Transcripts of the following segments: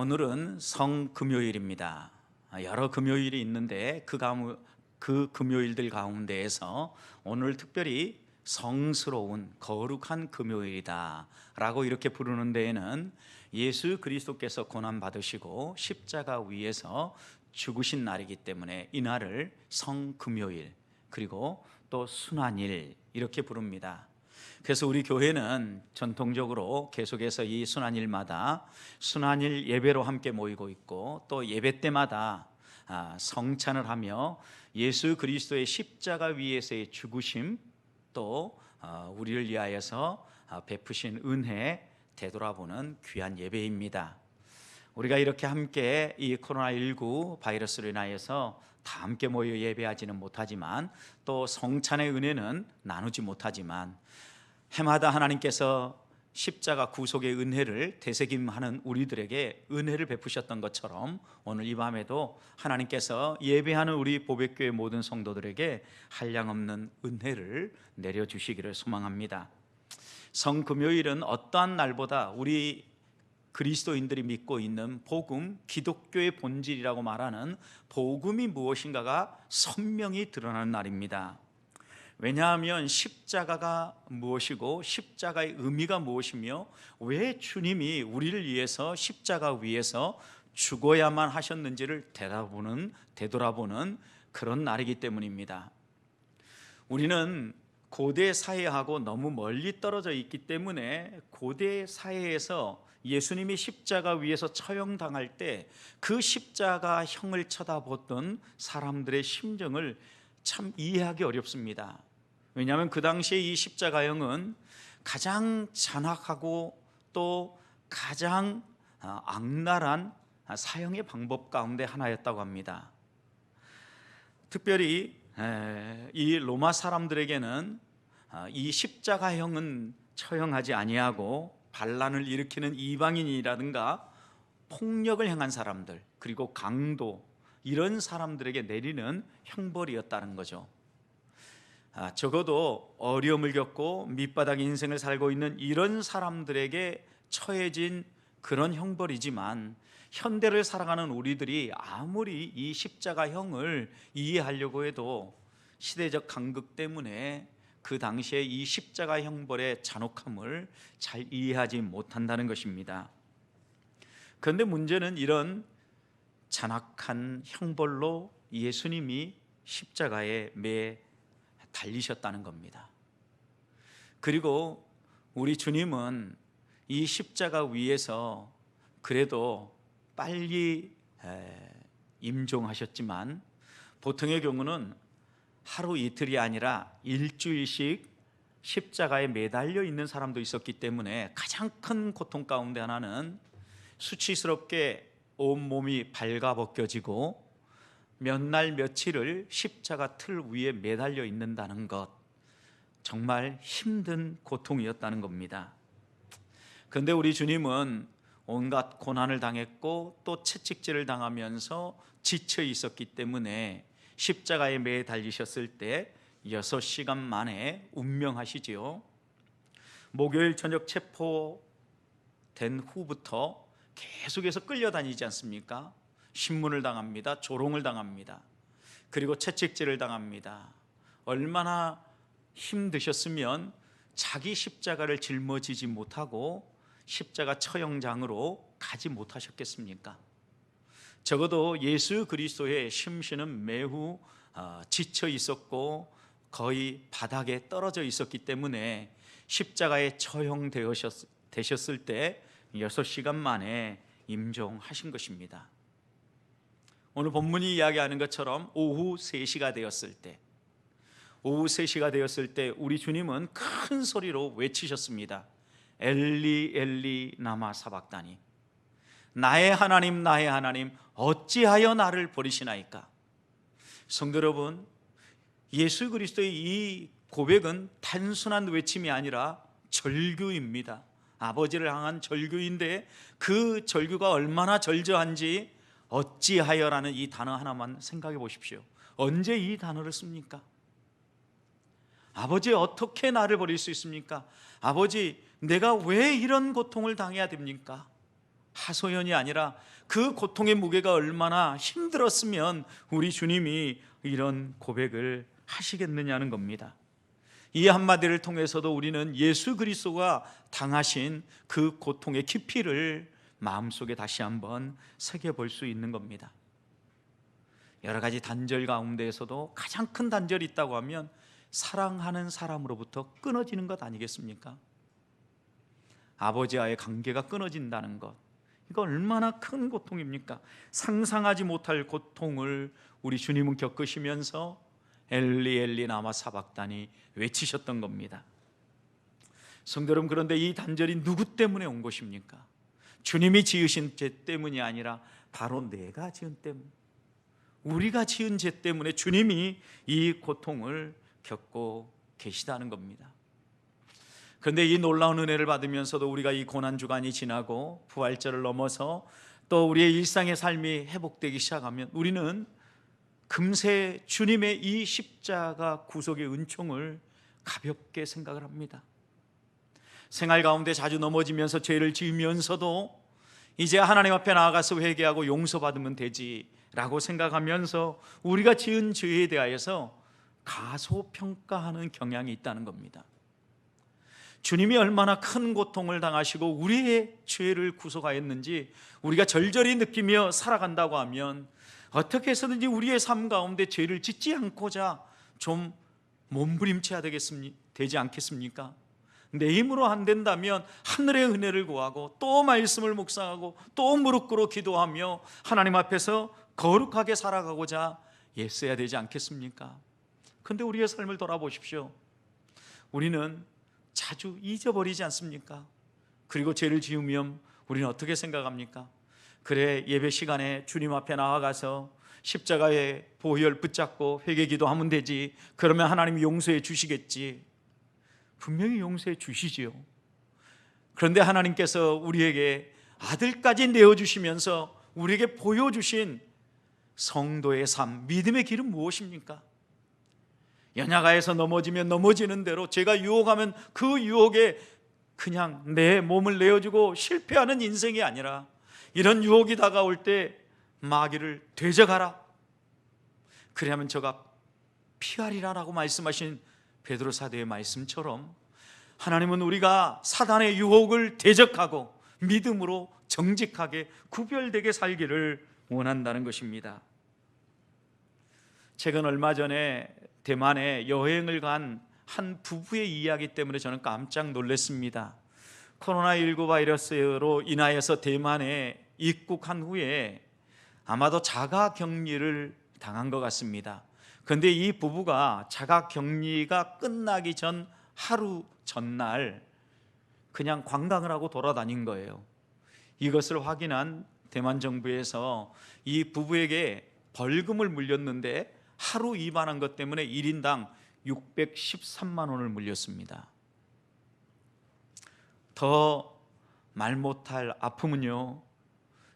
오늘은 성금요일입니다. 여러 금요일이 있는데 그 금요일들 가운데에서 오늘 특별히 성스러운 거룩한 금요일이다 라고 이렇게 부르는 데에는 예수 그리스도께서 고난받으시고 십자가 위에서 죽으신 날이기 때문에 이 날을 성금요일 그리고 또 순환일 이렇게 부릅니다. 그래서 우리 교회는 전통적으로 계속해서 이 순환일마다 순환일 예배로 함께 모이고 있고, 또 예배 때마다 성찬을 하며 예수 그리스도의 십자가 위에서의 죽으심, 또 우리를 위하여서 베푸신 은혜 되돌아보는 귀한 예배입니다. 우리가 이렇게 함께 이 코로나19 바이러스로 인하여서 다 함께 모여 예배하지는 못하지만, 또 성찬의 은혜는 나누지 못하지만, 해마다 하나님께서 십자가 구속의 은혜를 되새김하는 우리들에게 은혜를 베푸셨던 것처럼 오늘 이 밤에도 하나님께서 예배하는 우리 보백교회 모든 성도들에게 한량없는 은혜를 내려주시기를 소망합니다. 성금요일은 어떠한 날보다 우리 그리스도인들이 믿고 있는 복음, 기독교의 본질이라고 말하는 복음이 무엇인가가 선명히 드러나는 날입니다. 왜냐하면 십자가가 무엇이고 십자가의 의미가 무엇이며 왜 주님이 우리를 위해서 십자가 위에서 죽어야만 하셨는지를 되돌아보는 그런 날이기 때문입니다. 우리는 고대 사회하고 너무 멀리 떨어져 있기 때문에 고대 사회에서 예수님이 십자가 위에서 처형당할 때 그 십자가 형을 쳐다보던 사람들의 심정을 참 이해하기 어렵습니다. 왜냐하면 그 당시에 이 십자가형은 가장 잔악하고 또 가장 악랄한 사형의 방법 가운데 하나였다고 합니다. 특별히 이 로마 사람들에게는 이 십자가형은 처형하지 아니하고 반란을 일으키는 이방인이라든가 폭력을 행한 사람들, 그리고 강도, 이런 사람들에게 내리는 형벌이었다는 거죠. 적어도 어려움을 겪고 밑바닥 인생을 살고 있는 이런 사람들에게 처해진 그런 형벌이지만, 현대를 살아가는 우리들이 아무리 이 십자가형을 이해하려고 해도 시대적 간극 때문에 그 당시에 이 십자가 형벌의 잔혹함을 잘 이해하지 못한다는 것입니다. 그런데 문제는 이런 잔악한 형벌로 예수님이 십자가에 매 달리셨다는 겁니다. 그리고 우리 주님은 이 십자가 위에서 그래도 빨리 임종하셨지만, 보통의 경우는 하루 이틀이 아니라 일주일씩 십자가에 매달려 있는 사람도 있었기 때문에 가장 큰 고통 가운데 하나는 수치스럽게 온몸이 발가벗겨지고 몇 날 며칠을 십자가 틀 위에 매달려 있는다는 것, 정말 힘든 고통이었다는 겁니다. 그런데 우리 주님은 온갖 고난을 당했고 또 채찍질을 당하면서 지쳐 있었기 때문에 십자가에 매 달리셨을 때 6시간 만에 운명하시지요. 목요일 저녁 체포된 후부터 계속해서 끌려다니지 않습니까? 신문을 당합니다. 조롱을 당합니다. 그리고 채찍질을 당합니다. 얼마나 힘드셨으면 자기 십자가를 짊어지지 못하고 십자가 처형장으로 가지 못하셨겠습니까? 적어도 예수 그리스도의 심신은 매우 지쳐 있었고 거의 바닥에 떨어져 있었기 때문에 십자가에 처형되셨을 때 6시간 만에 임종하신 것입니다. 오늘 본문이 이야기하는 것처럼 오후 3시가 되었을 때 우리 주님은 큰 소리로 외치셨습니다. 엘리 엘리 라마 사박다니, 나의 하나님 나의 하나님 어찌하여 나를 버리시나이까. 성도 여러분, 예수 그리스도의 이 고백은 단순한 외침이 아니라 절규입니다. 아버지를 향한 절규인데 그 절규가 얼마나 절저한지 어찌하여라는 이 단어 하나만 생각해 보십시오. 언제 이 단어를 씁니까? 아버지, 어떻게 나를 버릴 수 있습니까? 아버지, 내가 왜 이런 고통을 당해야 됩니까? 하소연이 아니라 그 고통의 무게가 얼마나 힘들었으면 우리 주님이 이런 고백을 하시겠느냐는 겁니다. 이 한마디를 통해서도 우리는 예수 그리스도가 당하신 그 고통의 깊이를 마음속에 다시 한번 새겨볼 수 있는 겁니다. 여러 가지 단절 가운데에서도 가장 큰 단절이 있다고 하면 사랑하는 사람으로부터 끊어지는 것 아니겠습니까? 아버지와의 관계가 끊어진다는 것, 이거 얼마나 큰 고통입니까? 상상하지 못할 고통을 우리 주님은 겪으시면서 엘리 엘리 라마 사박다니 외치셨던 겁니다. 성도 여러분, 그런데 이 단절이 누구 때문에 온 것입니까? 주님이 지으신 죄 때문이 아니라 바로 내가 지은 때문, 우리가 지은 죄 때문에 주님이 이 고통을 겪고 계시다는 겁니다. 그런데 이 놀라운 은혜를 받으면서도 우리가 이 고난주간이 지나고 부활절을 넘어서 또 우리의 일상의 삶이 회복되기 시작하면 우리는 금세 주님의 이 십자가 구속의 은총을 가볍게 생각을 합니다. 생활 가운데 자주 넘어지면서 죄를 지으면서도 이제 하나님 앞에 나아가서 회개하고 용서받으면 되지라고 생각하면서 우리가 지은 죄에 대하여서 가소평가하는 경향이 있다는 겁니다. 주님이 얼마나 큰 고통을 당하시고 우리의 죄를 구속하였는지 우리가 절절히 느끼며 살아간다고 하면 어떻게 해서든지 우리의 삶 가운데 죄를 짓지 않고자 좀 몸부림쳐야 되지 않겠습니까? 내 힘으로 안 된다면 하늘의 은혜를 구하고 또 말씀을 묵상하고 또 무릎 꿇어 기도하며 하나님 앞에서 거룩하게 살아가고자 애써야 되지 않겠습니까? 그런데 우리의 삶을 돌아보십시오. 우리는 자주 잊어버리지 않습니까? 그리고 죄를 지으면 우리는 어떻게 생각합니까? 그래, 예배 시간에 주님 앞에 나아가서 십자가의 보혈 붙잡고 회개 기도하면 되지, 그러면 하나님이 용서해 주시겠지. 분명히 용서해 주시지요. 그런데 하나님께서 우리에게 아들까지 내어주시면서 우리에게 보여주신 성도의 삶, 믿음의 길은 무엇입니까? 연약하여서 넘어지면 넘어지는 대로, 제가 유혹하면 그 유혹에 그냥 내 몸을 내어주고 실패하는 인생이 아니라 이런 유혹이 다가올 때 마귀를 되져가라, 그래야만 저가 피하리라 라고 말씀하신 베드로 사도의 말씀처럼 하나님은 우리가 사단의 유혹을 대적하고 믿음으로 정직하게 구별되게 살기를 원한다는 것입니다. 최근 얼마 전에 대만에 여행을 간 한 부부의 이야기 때문에 저는 깜짝 놀랐습니다. 코로나19 바이러스로 인하여서 대만에 입국한 후에 아마도 자가격리를 당한 것 같습니다. 그런데 이 부부가 자가격리가 끝나기 전 하루 전날 그냥 관광을 하고 돌아다닌 거예요. 이것을 확인한 대만 정부에서 이 부부에게 벌금을 물렸는데 하루 위반한 것 때문에 1인당 613만 원을 물렸습니다. 더 말 못할 아픔은요,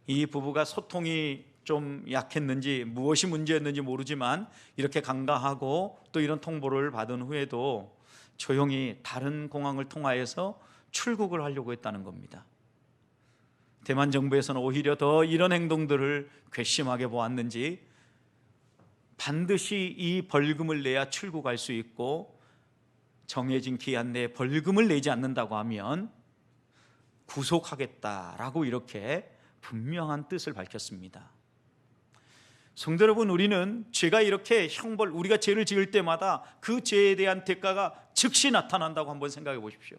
이 부부가 소통이 좀 약했는지 무엇이 문제였는지 모르지만 이렇게 간과하고 또 이런 통보를 받은 후에도 조용히 다른 공항을 통하여서 출국을 하려고 했다는 겁니다. 대만 정부에서는 오히려 더 이런 행동들을 괘씸하게 보았는지 반드시 이 벌금을 내야 출국할 수 있고 정해진 기한 내에 벌금을 내지 않는다고 하면 구속하겠다라고 이렇게 분명한 뜻을 밝혔습니다. 성도 여러분, 우리는 죄가 이렇게 형벌, 우리가 죄를 지을 때마다 그 죄에 대한 대가가 즉시 나타난다고 한번 생각해 보십시오.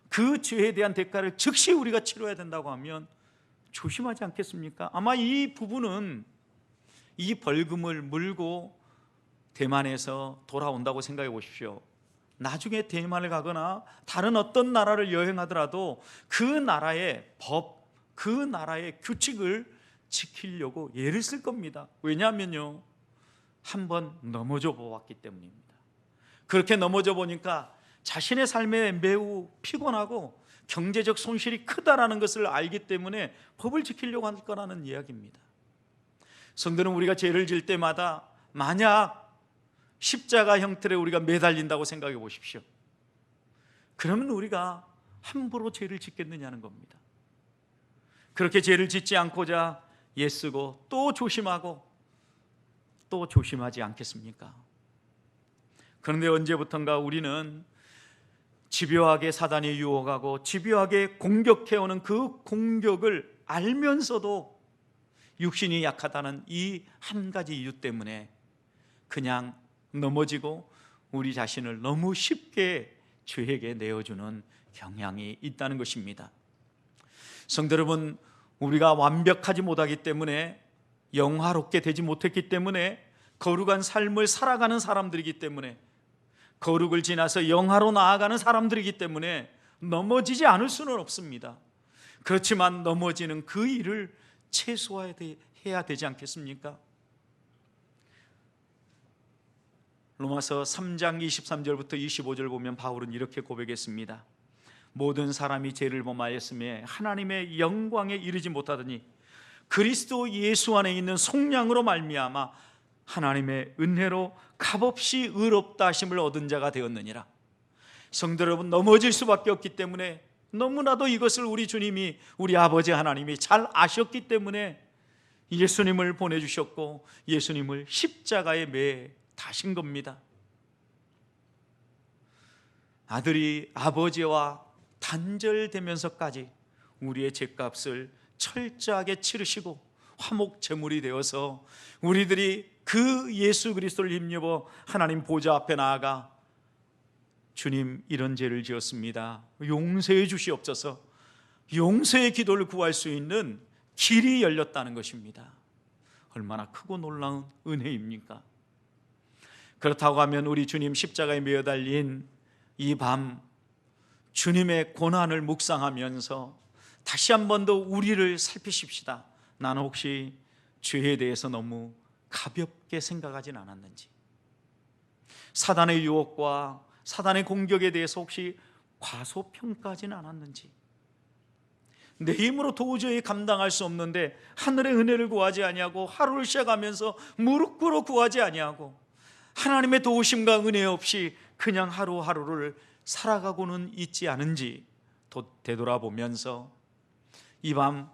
그 죄에 대한 대가를 즉시 우리가 치러야 된다고 하면 조심하지 않겠습니까? 아마 이 부부는 이 벌금을 물고 대만에서 돌아온다고 생각해 보십시오. 나중에 대만을 가거나 다른 어떤 나라를 여행하더라도 그 나라의 법, 그 나라의 규칙을 지키려고 애를 쓸 겁니다. 왜냐하면요, 한번 넘어져 보았기 때문입니다. 그렇게 넘어져 보니까 자신의 삶에 매우 피곤하고 경제적 손실이 크다라는 것을 알기 때문에 법을 지키려고 할 거라는 이야기입니다. 성도는 우리가 죄를 지을 때마다 만약 십자가 형틀에 우리가 매달린다고 생각해 보십시오. 그러면 우리가 함부로 죄를 짓겠느냐는 겁니다. 그렇게 죄를 짓지 않고자 애쓰고 또 조심하고 또 조심하지 않겠습니까? 그런데 언제부턴가 우리는 집요하게 사단이 유혹하고 집요하게 공격해오는 그 공격을 알면서도 육신이 약하다는 이 한 가지 이유 때문에 그냥 넘어지고 우리 자신을 너무 쉽게 죄에게 내어주는 경향이 있다는 것입니다. 성도 여러분, 우리가 완벽하지 못하기 때문에, 영화롭게 되지 못했기 때문에, 거룩한 삶을 살아가는 사람들이기 때문에, 거룩을 지나서 영화로 나아가는 사람들이기 때문에 넘어지지 않을 수는 없습니다. 그렇지만 넘어지는 그 일을 최소화해야 되지 않겠습니까? 로마서 3장 23절부터 25절 보면 바울은 이렇게 고백했습니다. 모든 사람이 죄를 범하였음에 하나님의 영광에 이르지 못하더니 그리스도 예수 안에 있는 속량으로 말미암아 하나님의 은혜로 값없이 의롭다 하심을 얻은 자가 되었느니라. 성도 여러분, 넘어질 수밖에 없기 때문에, 너무나도 이것을 우리 주님이, 우리 아버지 하나님이 잘 아셨기 때문에 예수님을 보내주셨고 예수님을 십자가에 매 다신 겁니다. 아들이 아버지와 단절되면서까지 우리의 죄값을 철저하게 치르시고 화목 제물이 되어서 우리들이 그 예수 그리스도를 힘입어 하나님 보좌 앞에 나아가 주님, 이런 죄를 지었습니다, 용서해 주시옵소서, 용서의 기도를 구할 수 있는 길이 열렸다는 것입니다. 얼마나 크고 놀라운 은혜입니까? 그렇다고 하면 우리 주님 십자가에 매어 달린 이 밤 주님의 고난을 묵상하면서 다시 한 번 더 우리를 살피십시다. 나는 혹시 죄에 대해서 너무 가볍게 생각하진 않았는지, 사단의 유혹과 사단의 공격에 대해서 혹시 과소평가하진 않았는지, 내 힘으로 도저히 감당할 수 없는데 하늘의 은혜를 구하지 아니하고 하루를 시작하면서 무릎 꿇어 구하지 아니하고 하나님의 도우심과 은혜 없이 그냥 하루하루를 살아가고는 있지 않은지 되돌아보면서 이 밤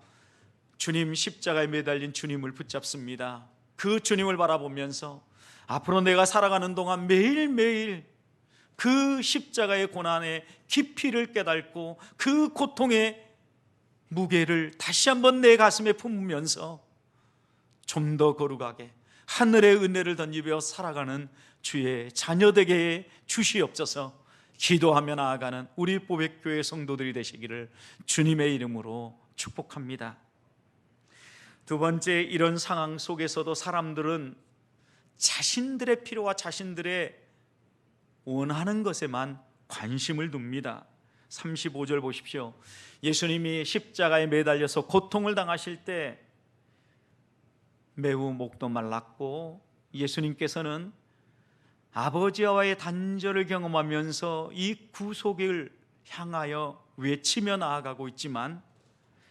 주님 십자가에 매달린 주님을 붙잡습니다. 그 주님을 바라보면서 앞으로 내가 살아가는 동안 매일매일 그 십자가의 고난의 깊이를 깨닫고 그 고통의 무게를 다시 한번 내 가슴에 품으면서 좀 더 거룩하게 하늘의 은혜를 덧입어 살아가는 주의 자녀되게 주시옵소서. 기도하며 나아가는 우리 보백교회 성도들이 되시기를 주님의 이름으로 축복합니다. 두 번째, 이런 상황 속에서도 사람들은 자신들의 필요와 자신들의 원하는 것에만 관심을 둡니다. 35절 보십시오. 예수님이 십자가에 매달려서 고통을 당하실 때 매우 목도 말랐고 예수님께서는 아버지와의 단절을 경험하면서 이 구속을 향하여 외치며 나아가고 있지만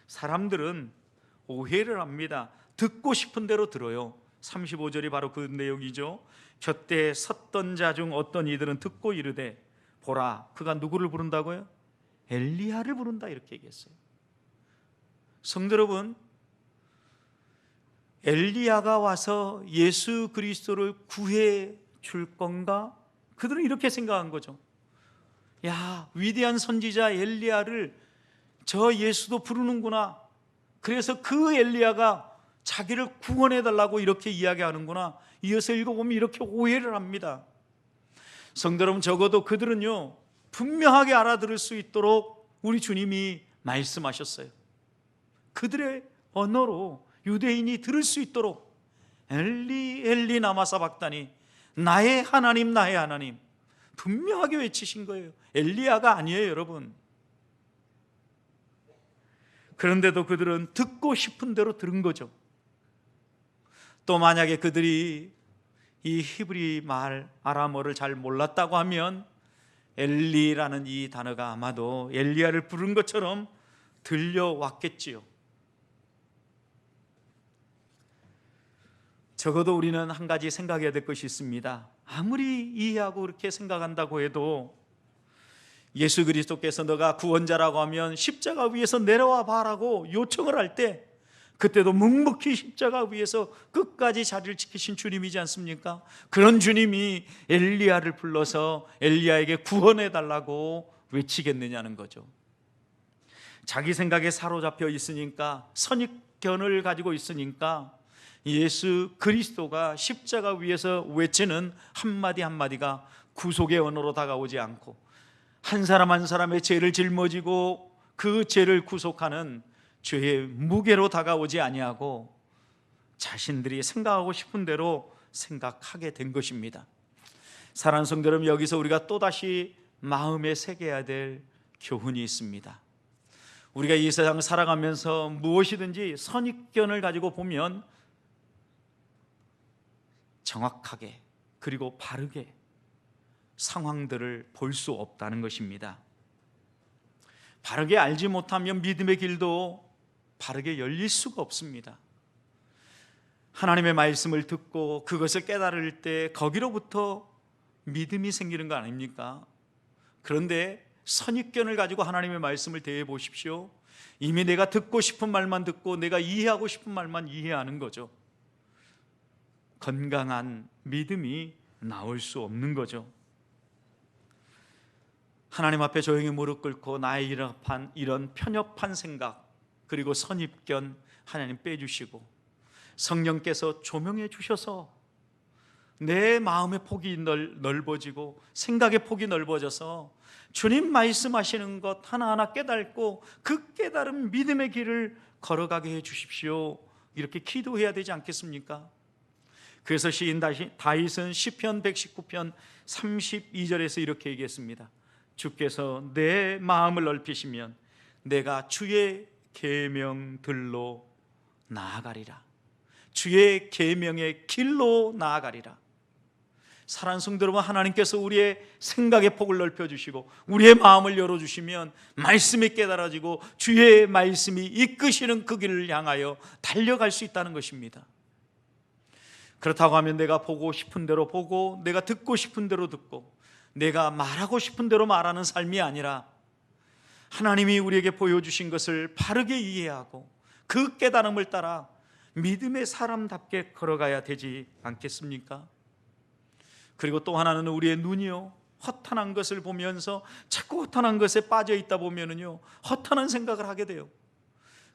사람들은 오해를 합니다. 듣고 싶은 대로 들어요. 35절이 바로 그 내용이죠. 곁에 섰던 자 중 어떤 이들은 듣고 이르되 보라, 그가 누구를 부른다고요? 엘리야를 부른다, 이렇게 얘기했어요. 성도 여러분, 엘리야가 와서 예수 그리스도를 구해 줄 건가? 그들은 이렇게 생각한 거죠. 야, 위대한 선지자 엘리야를 저 예수도 부르는구나. 그래서 그 엘리야가 자기를 구원해 달라고 이렇게 이야기하는구나. 이어서 읽어보면 이렇게 오해를 합니다. 성도 여러분, 적어도 그들은요 분명하게 알아들을 수 있도록 우리 주님이 말씀하셨어요. 그들의 언어로 유대인이 들을 수 있도록 엘리 엘리 라마 사박다니, 나의 하나님 나의 하나님, 분명하게 외치신 거예요. 엘리야가 아니에요, 여러분. 그런데도 그들은 듣고 싶은 대로 들은 거죠. 또 만약에 그들이 이 히브리 말 아람어를 잘 몰랐다고 하면 엘리라는 이 단어가 아마도 엘리야를 부른 것처럼 들려왔겠지요. 적어도 우리는 한 가지 생각해야 될 것이 있습니다. 아무리 이해하고 그렇게 생각한다고 해도 예수 그리스도께서 너가 구원자라고 하면 십자가 위에서 내려와 봐라고 요청을 할 때 그때도 묵묵히 십자가 위에서 끝까지 자리를 지키신 주님이지 않습니까? 그런 주님이 엘리야를 불러서 엘리야에게 구원해 달라고 외치겠느냐는 거죠. 자기 생각에 사로잡혀 있으니까, 선입견을 가지고 있으니까 예수 그리스도가 십자가 위에서 외치는 한마디 한마디가 구속의 언어로 다가오지 않고, 한 사람 한 사람의 죄를 짊어지고 그 죄를 구속하는 죄의 무게로 다가오지 아니하고 자신들이 생각하고 싶은 대로 생각하게 된 것입니다. 사랑하는 성도 여러분, 여기서 우리가 또다시 마음에 새겨야 될 교훈이 있습니다. 우리가 이 세상을 살아가면서 무엇이든지 선입견을 가지고 보면 정확하게 그리고 바르게 상황들을 볼 수 없다는 것입니다. 바르게 알지 못하면 믿음의 길도 바르게 열릴 수가 없습니다. 하나님의 말씀을 듣고 그것을 깨달을 때 거기로부터 믿음이 생기는 거 아닙니까? 그런데 선입견을 가지고 하나님의 말씀을 대해 보십시오. 이미 내가 듣고 싶은 말만 듣고 내가 이해하고 싶은 말만 이해하는 거죠. 건강한 믿음이 나올 수 없는 거죠. 하나님 앞에 조용히 무릎 꿇고 나의 이런 편협한 생각 그리고 선입견 하나님 빼주시고 성령께서 조명해 주셔서 내 마음의 폭이 넓어지고 생각의 폭이 넓어져서 주님 말씀하시는 것 하나하나 깨닫고 그 깨달은 믿음의 길을 걸어가게 해 주십시오. 이렇게 기도해야 되지 않겠습니까? 그래서 시인 다윗은 시편 119편 32절에서 이렇게 얘기했습니다. 주께서 내 마음을 넓히시면 내가 주의 계명들로 나아가리라. 주의 계명의 길로 나아가리라. 사랑하는 성도 여러분, 하나님께서 우리의 생각의 폭을 넓혀주시고 우리의 마음을 열어주시면 말씀이 깨달아지고 주의 말씀이 이끄시는 그 길을 향하여 달려갈 수 있다는 것입니다. 그렇다고 하면 내가 보고 싶은 대로 보고 내가 듣고 싶은 대로 듣고 내가 말하고 싶은 대로 말하는 삶이 아니라 하나님이 우리에게 보여주신 것을 바르게 이해하고 그 깨달음을 따라 믿음의 사람답게 걸어가야 되지 않겠습니까? 그리고 또 하나는 우리의 눈이요, 허탄한 것을 보면서 자꾸 허탄한 것에 빠져 있다 보면은요 허탄한 생각을 하게 돼요.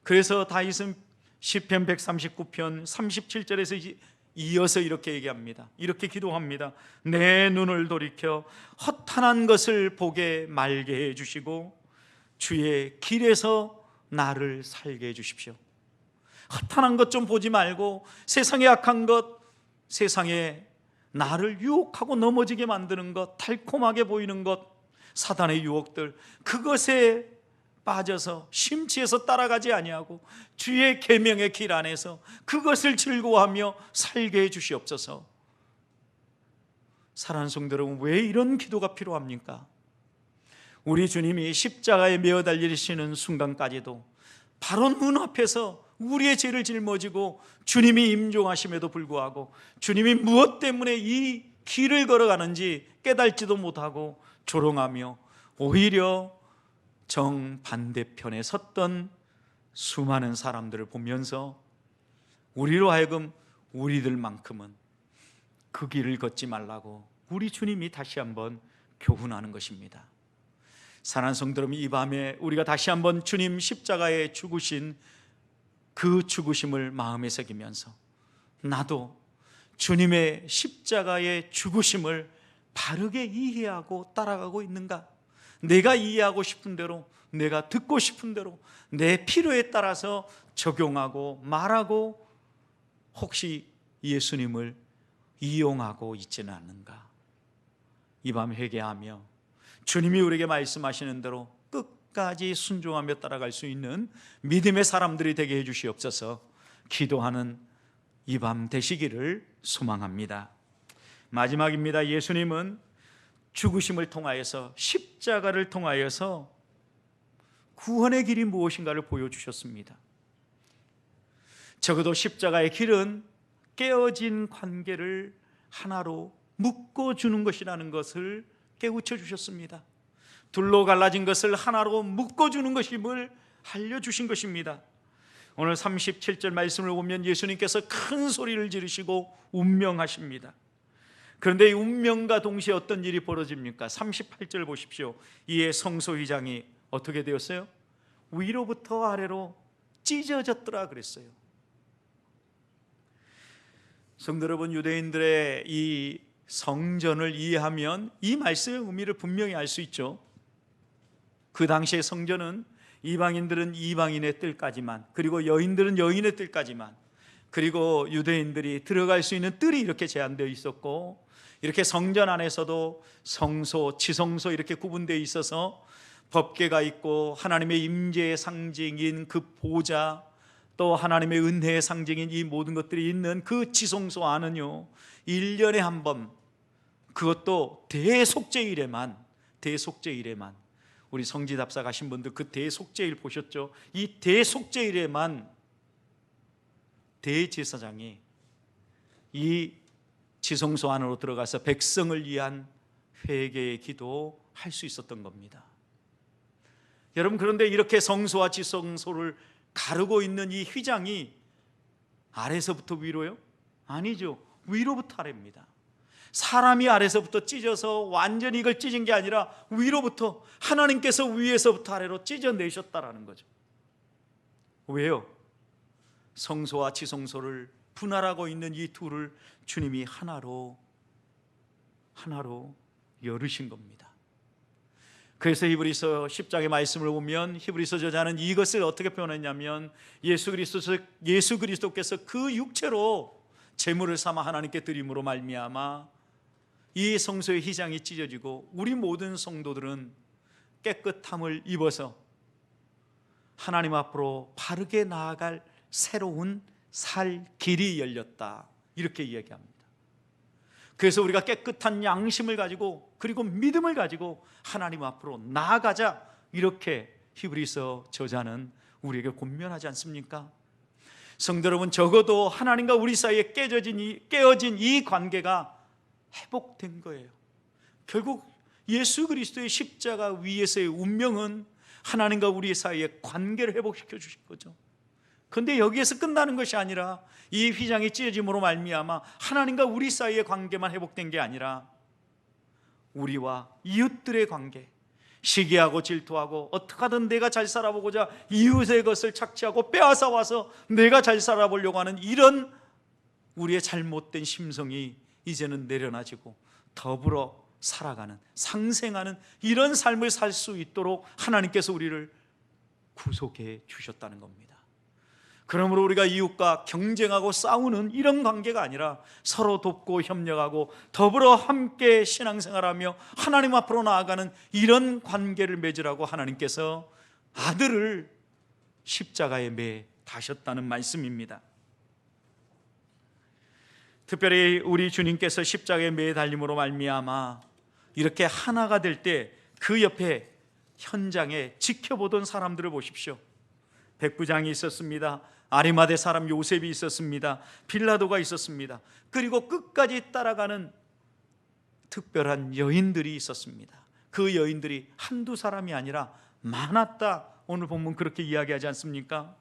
그래서 다윗은 시편 139편 37절에서 이어서 이렇게 얘기합니다. 이렇게 기도합니다. 내 눈을 돌이켜 허탄한 것을 보게 말게 해주시고 주의 길에서 나를 살게 해주십시오. 허탄한 것 좀 보지 말고 세상의 악한 것, 세상에 나를 유혹하고 넘어지게 만드는 것, 달콤하게 보이는 것, 사단의 유혹들, 그것에 빠져서 심취해서 따라가지 아니하고 주의 계명의 길 안에서 그것을 즐거워하며 살게 해 주시옵소서. 사랑하는 성도 여러분, 왜 이런 기도가 필요합니까? 우리 주님이 십자가에 매어 달리시는 순간까지도 바로 눈앞에서 우리의 죄를 짊어지고 주님이 임종하심에도 불구하고 주님이 무엇 때문에 이 길을 걸어가는지 깨달지도 못하고 조롱하며 오히려 정반대편에 섰던 수많은 사람들을 보면서 우리로 하여금 우리들만큼은 그 길을 걷지 말라고 우리 주님이 다시 한번 교훈하는 것입니다. 사랑하는 성도 여러분, 이 밤에 우리가 다시 한번 주님 십자가에 죽으신 그 죽으심을 마음에 새기면서 나도 주님의 십자가의 죽으심을 바르게 이해하고 따라가고 있는가? 내가 이해하고 싶은 대로, 내가 듣고 싶은 대로, 내 필요에 따라서 적용하고 말하고 혹시 예수님을 이용하고 있지는 않는가? 이 밤 회개하며 주님이 우리에게 말씀하시는 대로 끝까지 순종하며 따라갈 수 있는 믿음의 사람들이 되게 해주시옵소서. 기도하는 이 밤 되시기를 소망합니다. 마지막입니다. 예수님은 죽으심을 통하여서, 십자가를 통하여서 구원의 길이 무엇인가를 보여주셨습니다. 적어도 십자가의 길은 깨어진 관계를 하나로 묶어주는 것이라는 것을 깨우쳐 주셨습니다. 둘로 갈라진 것을 하나로 묶어주는 것임을 알려주신 것입니다. 오늘 37절 말씀을 보면 예수님께서 큰 소리를 지르시고 운명하십니다. 그런데 이 운명과 동시에 어떤 일이 벌어집니까? 38절 보십시오. 이에 성소휘장이 어떻게 되었어요? 위로부터 아래로 찢어졌더라 그랬어요. 성도 여러분, 유대인들의 이 성전을 이해하면 이 말씀의 의미를 분명히 알 수 있죠. 그 당시의 성전은 이방인들은 이방인의 뜰까지만, 그리고 여인들은 여인의 뜰까지만, 그리고 유대인들이 들어갈 수 있는 뜰이 이렇게 제한되어 있었고, 이렇게 성전 안에서도 성소, 지성소 이렇게 구분되어 있어서 법궤가 있고 하나님의 임재의 상징인 그 보좌, 또 하나님의 은혜의 상징인 이 모든 것들이 있는 그 지성소 안은요 1년에 한 번, 그것도 대속죄일에만 우리 성지답사 가신 분들 그 대속죄일 보셨죠? 이 대속죄일에만 대제사장이 이 지성소 안으로 들어가서 백성을 위한 회개의 기도할 수 있었던 겁니다. 여러분, 그런데 이렇게 성소와 지성소를 가르고 있는 이 휘장이 아래서부터 위로요? 아니죠. 위로부터 아래입니다. 사람이 아래서부터 찢어서 완전히 이걸 찢은 게 아니라 위로부터, 하나님께서 위에서부터 아래로 찢어내셨다라는 거죠. 왜요? 성소와 지성소를 분할하고 있는 이 둘을 주님이 하나로 열으신 겁니다. 그래서 히브리서 10장의 말씀을 보면 히브리서 저자는 이것을 어떻게 표현했냐면 예수 그리스도께서 그 육체로 제물을 삼아 하나님께 드림으로 말미암아 이 성소의 휘장이 찢어지고 우리 모든 성도들은 깨끗함을 입어서 하나님 앞으로 바르게 나아갈 새로운 살 길이 열렸다, 이렇게 이야기합니다. 그래서 우리가 깨끗한 양심을 가지고 그리고 믿음을 가지고 하나님 앞으로 나아가자, 이렇게 히브리서 저자는 우리에게 권면하지 않습니까? 성도 여러분, 적어도 하나님과 우리 사이에 깨어진 이 관계가 회복된 거예요. 결국 예수 그리스도의 십자가 위에서의 운명은 하나님과 우리 사이의 관계를 회복시켜 주신 거죠. 그런데 여기에서 끝나는 것이 아니라 이 휘장이 찢어짐으로 말미암아 하나님과 우리 사이의 관계만 회복된 게 아니라 우리와 이웃들의 관계, 시기하고 질투하고 어떻게 하든 내가 잘 살아보고자 이웃의 것을 착취하고 빼앗아 와서 내가 잘 살아보려고 하는 이런 우리의 잘못된 심성이 이제는 내려놔지고 더불어 살아가는, 상생하는 이런 삶을 살 수 있도록 하나님께서 우리를 구속해 주셨다는 겁니다. 그러므로 우리가 이웃과 경쟁하고 싸우는 이런 관계가 아니라 서로 돕고 협력하고 더불어 함께 신앙생활하며 하나님 앞으로 나아가는 이런 관계를 맺으라고 하나님께서 아들을 십자가에 매 다셨다는 말씀입니다. 특별히 우리 주님께서 십자가에 매 달림으로 말미암아 이렇게 하나가 될 때 그 옆에 현장에 지켜보던 사람들을 보십시오. 백부장이 있었습니다. 아리마대 사람 요셉이 있었습니다. 빌라도가 있었습니다. 그리고 끝까지 따라가는 특별한 여인들이 있었습니다. 그 여인들이 한두 사람이 아니라 많았다, 오늘 본문 그렇게 이야기하지 않습니까?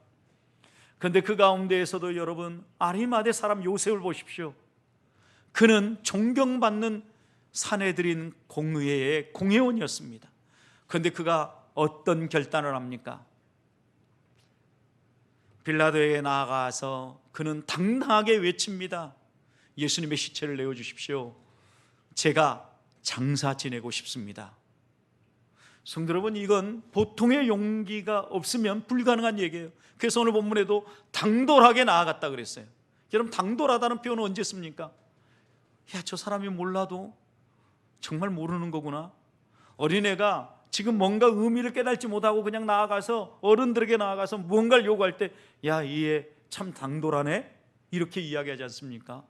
그런데 그 가운데에서도 여러분, 아리마대 사람 요셉을 보십시오. 그는 존경받는 사내들인 공의회의 공회원이었습니다. 그런데 그가 어떤 결단을 합니까? 빌라도에게 나아가서 그는 당당하게 외칩니다. 예수님의 시체를 내어주십시오. 제가 장사 지내고 싶습니다. 성도 여러분, 이건 보통의 용기가 없으면 불가능한 얘기예요. 그래서 오늘 본문에도 당돌하게 나아갔다 그랬어요. 여러분, 당돌하다는 표현은 언제 씁니까? 야, 저 사람이 몰라도 정말 모르는 거구나. 어린애가 지금 뭔가 의미를 깨닫지 못하고 그냥 나아가서 어른들에게 나아가서 무언가를 요구할 때, 야, 이 애 참 당돌하네, 이렇게 이야기하지 않습니까?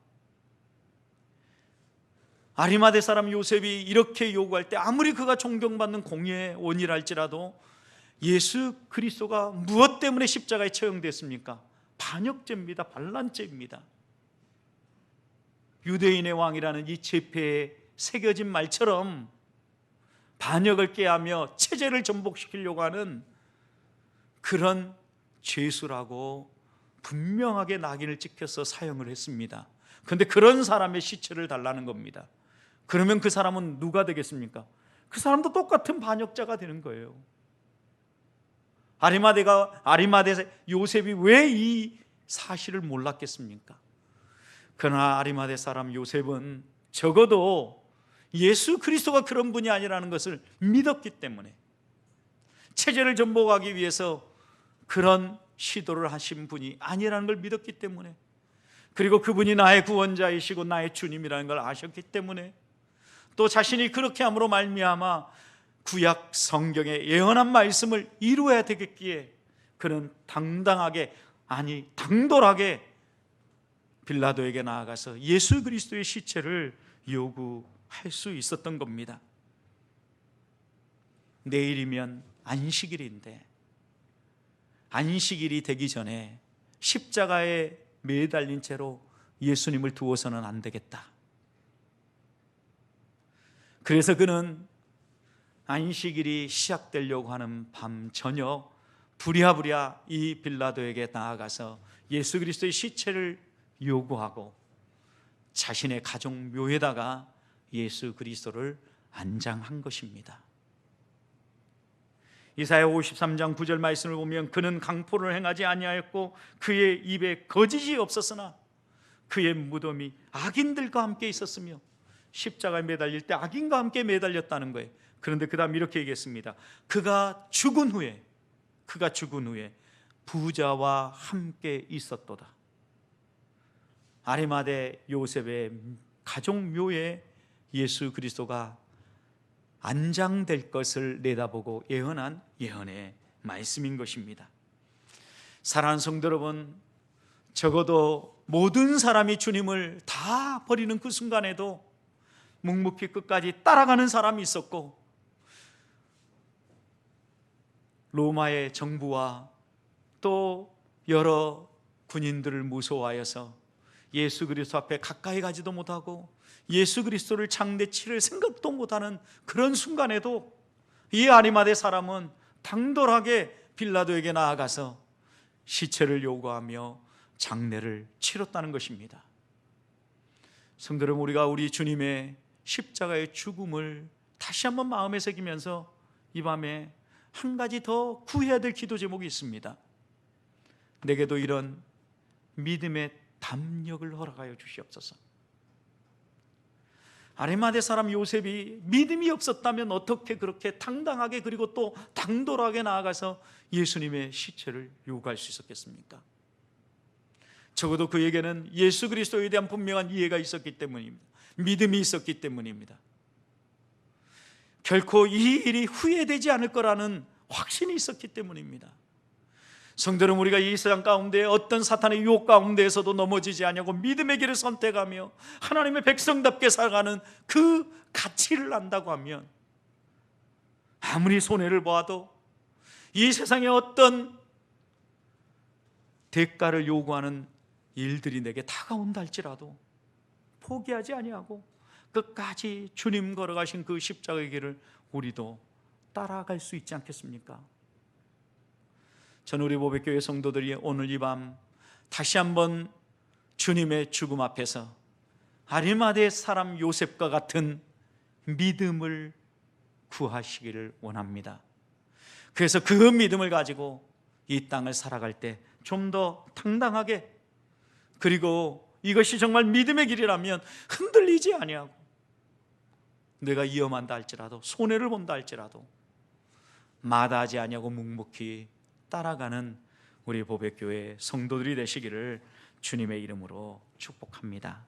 아리마대 사람 요셉이 이렇게 요구할 때 아무리 그가 존경받는 공회원이라 할지라도 예수 그리스도가 무엇 때문에 십자가에 처형됐습니까? 반역죄입니다. 반란죄입니다. 유대인의 왕이라는 이 제패에 새겨진 말처럼 반역을 꾀하며 체제를 전복시키려고 하는 그런 죄수라고 분명하게 낙인을 찍혀서 사형을 했습니다. 그런데 그런 사람의 시체를 달라는 겁니다. 그러면 그 사람은 누가 되겠습니까? 그 사람도 똑같은 반역자가 되는 거예요. 아리마대 요셉이 왜 이 사실을 몰랐겠습니까? 그러나 아리마대 사람 요셉은 적어도 예수 그리스도가 그런 분이 아니라는 것을 믿었기 때문에, 체제를 전복하기 위해서 그런 시도를 하신 분이 아니라는 걸 믿었기 때문에, 그리고 그분이 나의 구원자이시고 나의 주님이라는 걸 아셨기 때문에, 또 자신이 그렇게 함으로 말미암아 구약 성경의 예언한 말씀을 이루어야 되겠기에 그는 당당하게, 아니 당돌하게 빌라도에게 나아가서 예수 그리스도의 시체를 요구할 수 있었던 겁니다. 내일이면 안식일인데 안식일이 되기 전에 십자가에 매달린 채로 예수님을 두어서는 안 되겠다. 그래서 그는 안식일이 시작되려고 하는 밤 저녁 부랴부랴 이 빌라도에게 나아가서 예수 그리스도의 시체를 요구하고 자신의 가족 묘에다가 예수 그리스도를 안장한 것입니다. 이사야 53장 9절 말씀을 보면 그는 강포를 행하지 아니하였고 그의 입에 거짓이 없었으나 그의 무덤이 악인들과 함께 있었으며, 십자가에 매달릴 때 악인과 함께 매달렸다는 거예요. 그런데 그 다음 이렇게 얘기했습니다. 그가 죽은 후에 부자와 함께 있었도다. 아리마대 요셉의 가족 묘에 예수 그리스도가 안장될 것을 내다보고 예언한 예언의 말씀인 것입니다. 사랑하는 성도 여러분, 적어도 모든 사람이 주님을 다 버리는 그 순간에도 묵묵히 끝까지 따라가는 사람이 있었고, 로마의 정부와 또 여러 군인들을 무서워하여서 예수 그리스도 앞에 가까이 가지도 못하고 예수 그리스도를 장대치를 생각도 못하는 그런 순간에도 이 아리마대 사람은 당돌하게 빌라도에게 나아가서 시체를 요구하며 장례를 치렀다는 것입니다. 성도 여러분, 우리가 우리 주님의 십자가의 죽음을 다시 한번 마음에 새기면서 이 밤에 한 가지 더 구해야 될 기도 제목이 있습니다. 내게도 이런 믿음의 담력을 허락하여 주시옵소서. 아리마대 사람 요셉이 믿음이 없었다면 어떻게 그렇게 당당하게 그리고 또 당돌하게 나아가서 예수님의 시체를 요구할 수 있었겠습니까? 적어도 그에게는 예수 그리스도에 대한 분명한 이해가 있었기 때문입니다. 믿음이 있었기 때문입니다. 결코 이 일이 후회되지 않을 거라는 확신이 있었기 때문입니다. 성도 여러분, 우리가 이 세상 가운데 어떤 사탄의 유혹 가운데에서도 넘어지지 않냐고 믿음의 길을 선택하며 하나님의 백성답게 살아가는 그 가치를 안다고 하면, 아무리 손해를 보아도 이 세상에 어떤 대가를 요구하는 일들이 내게 다가온다 할지라도 포기하지 아니하고 끝까지 주님 걸어가신 그 십자가의 길을 우리도 따라갈 수 있지 않겠습니까? 저는 우리 보배교회 성도들이 오늘 이 밤 다시 한번 주님의 죽음 앞에서 아리마대 사람 요셉과 같은 믿음을 구하시기를 원합니다. 그래서 그 믿음을 가지고 이 땅을 살아갈 때 좀 더 당당하게, 그리고 이것이 정말 믿음의 길이라면 흔들리지 아니하고 내가 위험한다 할지라도 손해를 본다 할지라도 마다하지 아니하고 묵묵히 따라가는 우리 보배교회 성도들이 되시기를 주님의 이름으로 축복합니다.